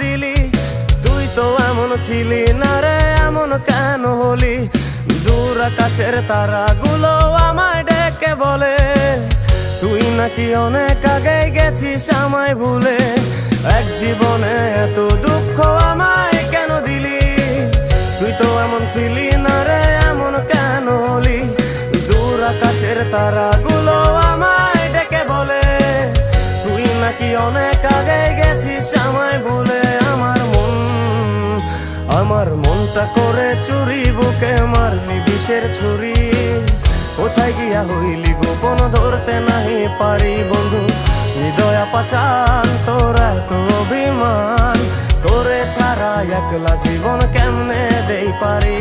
দিলি? তুই তো এমন ছিলি না রে, এমন কেন হলি? দূর আকাশের তারাগুলো আমায় ডেকে বলে তুই নাকি অনেক আগে গেছিস আমায় ভুলে। এক জীবনে এত দুঃখ আমায় কেন দিলি? তুই তো এমন ছিলি না রে, এমন কেন হলি? দূর আকাশের তারাগুলো আমায় ডেকে বলে তুই নাকি অনেক আগে গেছিস আমায় ভুলে। আমার মনটা করে চুরি, বুকে মারলি বিষের ছুরি। কোথায় গিয়া হইলি গোপন ধরতে নাহি পারি বন্ধু। হৃদয় পাষাণ তোর এত অভিমান, তোরে ছাড়া একলা জীবন কেমনে দেই পারি?